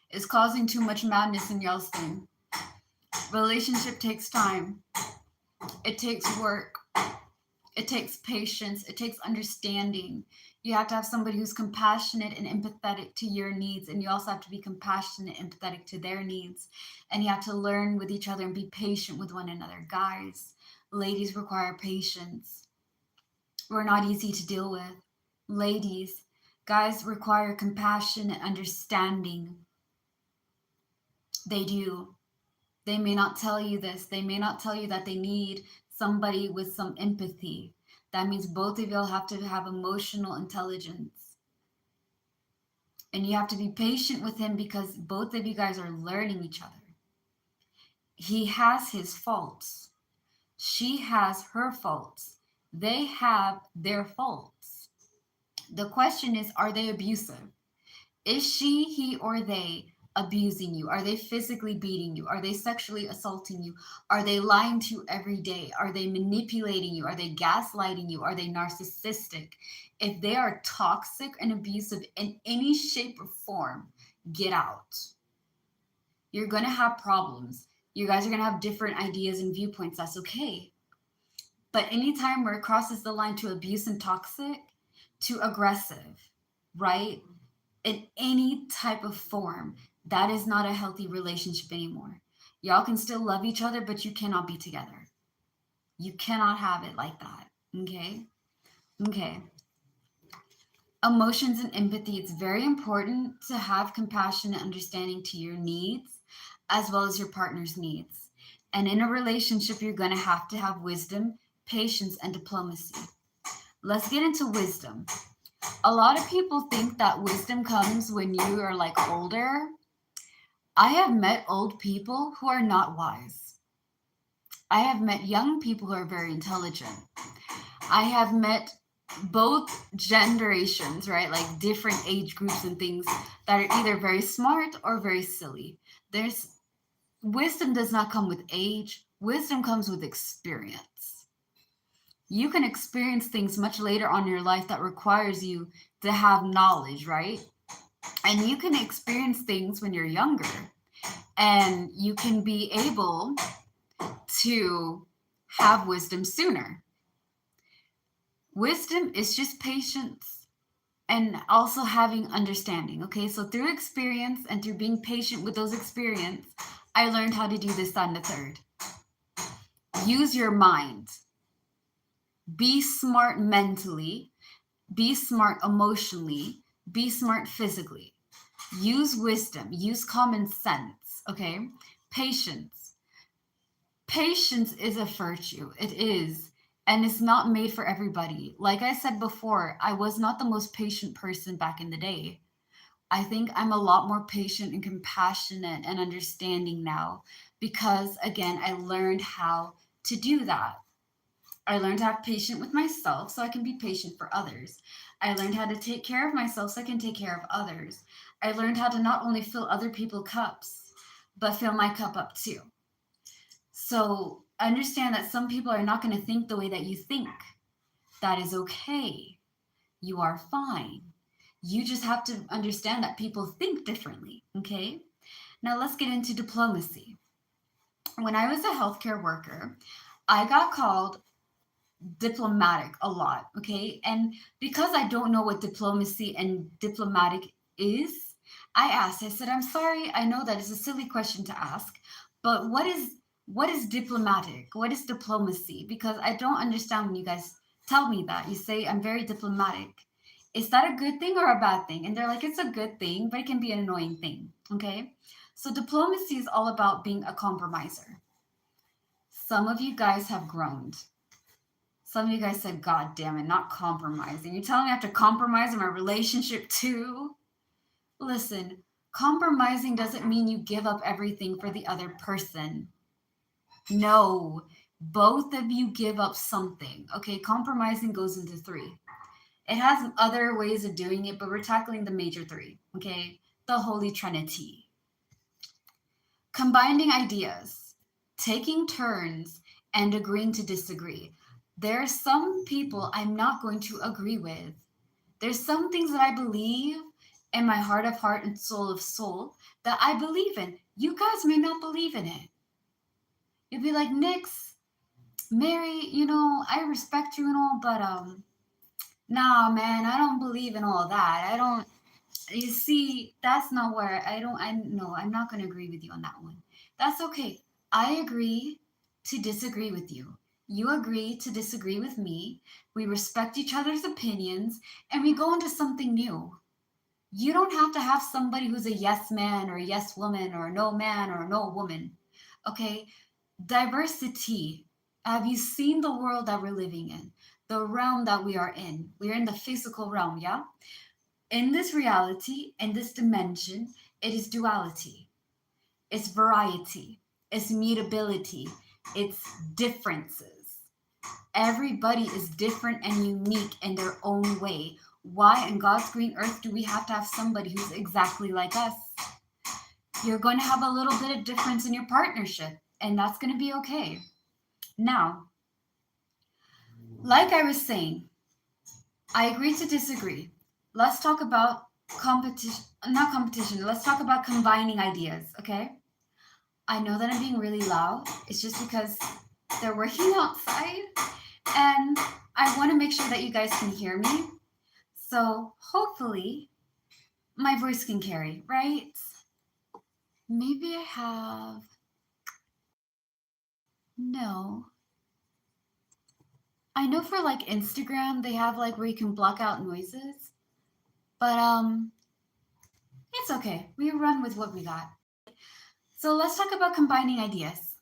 it's causing too much madness in y'all's thing. Relationship takes time. It takes work. It takes patience. It takes understanding. You have to have somebody who's compassionate and empathetic to your needs, and you also have to be compassionate and empathetic to their needs. And you have to learn with each other and be patient with one another. Guys, ladies require patience. We're not easy to deal with. Ladies, guys require compassion and understanding. They do. They may not tell you this. They may not tell you that they need somebody with some empathy. That means both of y'all have to have emotional intelligence. And you have to be patient with him because both of you guys are learning each other. He has his faults. She has her faults. They have their faults. The question is, are they abusive? Is she, he, or they abusing you? Are they physically beating you? Are they sexually assaulting you? Are they lying to you every day? Are they manipulating you? Are they gaslighting you? Are they narcissistic? If they are toxic and abusive in any shape or form, get out. You're going to have problems. You guys are going to have different ideas and viewpoints. That's okay. But anytime where it crosses the line to abuse and toxic, to aggressive, right? In any type of form, that is not a healthy relationship anymore. Y'all can still love each other, but you cannot be together. You cannot have it like that. Okay? Okay. Emotions and empathy. It's very important to have compassion and understanding to your needs as well as your partner's needs. And in a relationship, you're going to have wisdom, patience, and diplomacy. Let's get into wisdom. A lot of people think that wisdom comes when you are like older. I have met old people who are not wise. I have met young people who are very intelligent. I have met both generations, right? Like different age groups and things that are either very smart or very silly. There's wisdom does not come with age. Wisdom comes with experience. You can experience things much later on in your life that requires you to have knowledge, right? And you can experience things when you're younger and you can be able to have wisdom sooner. Wisdom is just patience and also having understanding. Okay, so through experience and through being patient with those experiences, I learned how to do this, that, and the third. Use your mind. Be smart mentally. Be smart emotionally. Be smart physically. Use wisdom. Use common sense. Okay, patience. Patience is a virtue. It is. And it's not made for everybody. Like I said before, I was not the most patient person back in the day. I think I'm a lot more patient and compassionate and understanding now because, again, I learned how to do that. I learned how to have patience with myself so I can be patient for others. I learned how to take care of myself so I can take care of others. I learned how to not only fill other people's cups, but fill my cup up too. So understand that some people are not going to think the way that you think. That is okay. You are fine. You just have to understand that people think differently, okay? Now let's get into diplomacy. When I was a healthcare worker, I got called diplomatic a lot, okay? And because I don't know what diplomacy and diplomatic is, I said, I'm sorry, I know that it's a silly question to ask, but what is diplomatic? What is diplomacy? Because I don't understand when you guys tell me that. You say I'm very diplomatic. Is that a good thing or a bad thing? And they're like, it's a good thing, but it can be an annoying thing, okay? So diplomacy is all about being a compromiser. Some of you guys have groaned. Some of you guys said, God damn it, not compromising. You're telling me I have to compromise in my relationship too? Listen, compromising doesn't mean you give up everything for the other person. No, both of you give up something. Okay, compromising goes into three. It has other ways of doing it, but we're tackling the major three. Okay, the Holy Trinity. Combining ideas, taking turns, and agreeing to disagree. There are some people I'm not going to agree with. There's some things that I believe in my heart and soul of soul that I believe in. You guys may not believe in it. You'll be like, Nix, Mary, I respect you and all, but nah, man, I don't believe in all that. I don't. You see, that's not where I don't. I no, I'm not going to agree with you on that one. That's okay. I agree to disagree with you. You agree to disagree with me. We respect each other's opinions, and we go into something new. You don't have to have somebody who's a yes man or a yes woman or a no man or a no woman. Okay? Diversity. Have you seen the world that we're living in? The realm that we are in. We're in the physical realm, yeah? In this reality, in this dimension, it is duality, it's variety, it's mutability, it's differences. Everybody is different and unique in their own way. Why in God's green earth do we have to have somebody who's exactly like us? You're going to have a little bit of difference in your partnership, and that's going to be okay. Now, like I was saying, I agree to disagree. Let's talk about competition, not competition. Let's talk about combining ideas, okay? I know that I'm being really loud. It's just because they're working outside and I want to make sure that you guys can hear me. So hopefully my voice can carry, right? Maybe I have. No. I know for like Instagram, they have like where you can block out noises, but it's okay. We run with what we got. So let's talk about combining ideas.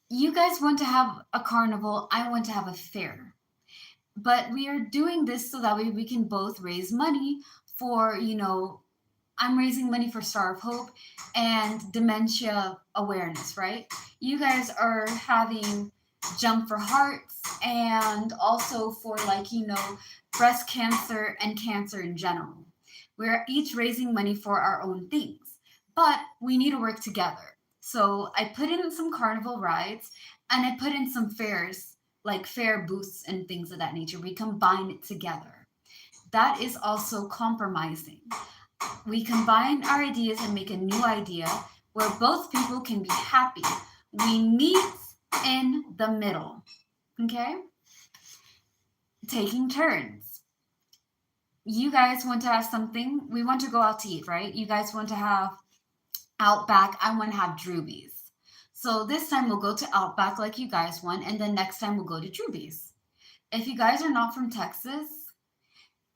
You guys want to have a carnival, I want to have a fair. But we are doing this so that way we can both raise money for, I'm raising money for Star of Hope and dementia awareness, right? You guys are having Jump for Hearts and also for breast cancer and cancer in general. We're each raising money for our own things, but we need to work together. So I put in some carnival rides and I put in some fairs, like fair booths and things of that nature. We combine it together. That is also compromising. We combine our ideas and make a new idea where both people can be happy. We meet in the middle. Okay? Taking turns. You guys want to have something. We want to go out to eat, right? You guys want to have Outback. I want to have Drewbies. So this time we'll go to Outback like you guys want, and then next time we'll go to Drewbies. If you guys are not from Texas,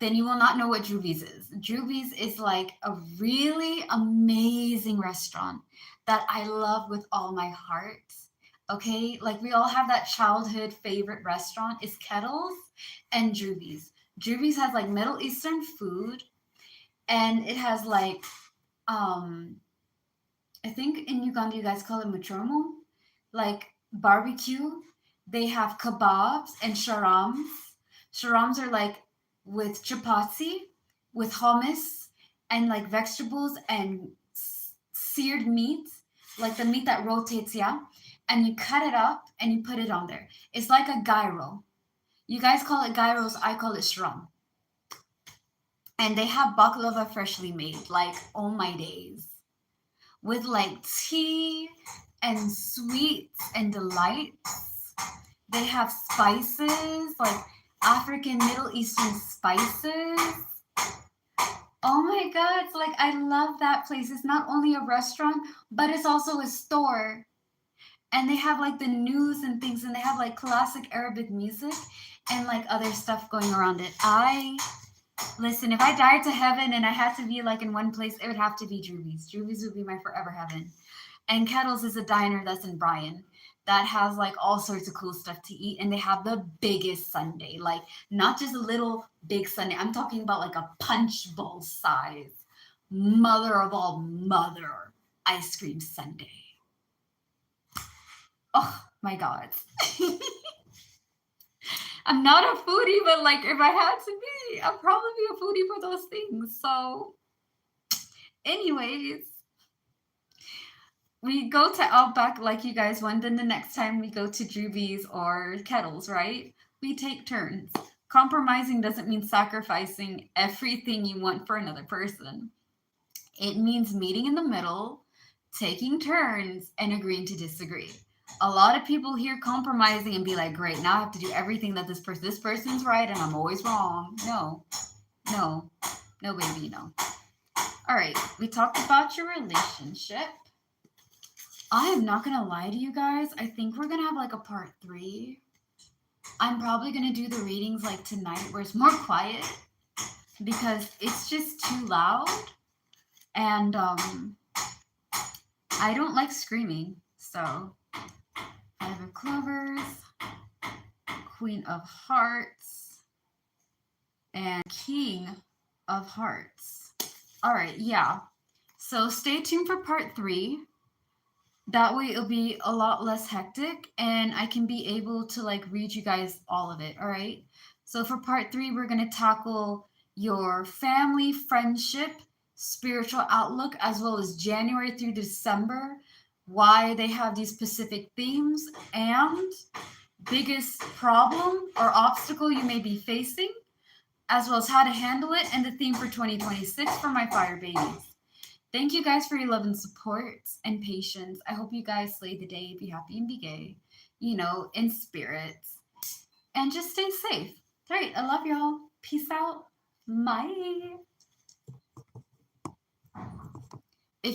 then you will not know what Drewbies is. Drewbies is like a really amazing restaurant that I love with all my heart. Okay, like we all have that childhood favorite restaurant is Kettles and Drewbies. Drewbies has like Middle Eastern food, and it has like I think in Uganda you guys call it machomo, like barbecue. They have kebabs and sharams. Sharams are like with chapati, with hummus, and like vegetables and seared meat, like the meat that rotates, yeah. And you cut it up and you put it on there. It's like a gyro. You guys call it gyros, I call it sharam. And they have baklava freshly made, like, oh my days, with like tea and sweets and delights. They have spices, like African Middle Eastern spices. Oh my god, it's like I love that place. It's not only a restaurant, but it's also a store. And they have like the news and things, and they have like classic Arabic music and like other stuff going around it. I Listen, if I died to heaven and I had to be like in one place, it would have to be Drewby's. Drewby's would be my forever heaven. And Kettles is a diner that's in Bryan that has like all sorts of cool stuff to eat. And they have the biggest sundae, like not just a little big sundae. I'm talking about like a punch bowl size, mother of all mother ice cream sundae. Oh my God. I'm not a foodie, but like if I had to be, I'd probably be a foodie for those things. So, anyways, we go to Outback like you guys want. Then the next time we go to Drewby's or Kettles, right? We take turns. Compromising doesn't mean sacrificing everything you want for another person. It means meeting in the middle, taking turns, and agreeing to disagree. A lot of people hear compromising and be like, great, now I have to do everything that this person's right and I'm always wrong. No, no, no, baby, no. All right, we talked about your relationship. I am not gonna lie to you guys. I think we're gonna have like a part 3. I'm probably gonna do the readings like tonight where it's more quiet because it's just too loud. And I don't like screaming. So Five of Clovers, Queen of Hearts, and King of Hearts. All right, yeah. So stay tuned for part 3. That way it'll be a lot less hectic and I can be able to like read you guys all of it. All right. So for part 3, we're going to tackle your family, friendship, spiritual outlook, as well as January through December, why they have these specific themes, and biggest problem or obstacle you may be facing, as well as how to handle it, and the theme for 2026 for my fire babies. Thank you guys for your love and support and patience. I hope you guys slay the day, be happy and be gay, in spirits. And just stay safe. All right, I love y'all. Peace out. Bye.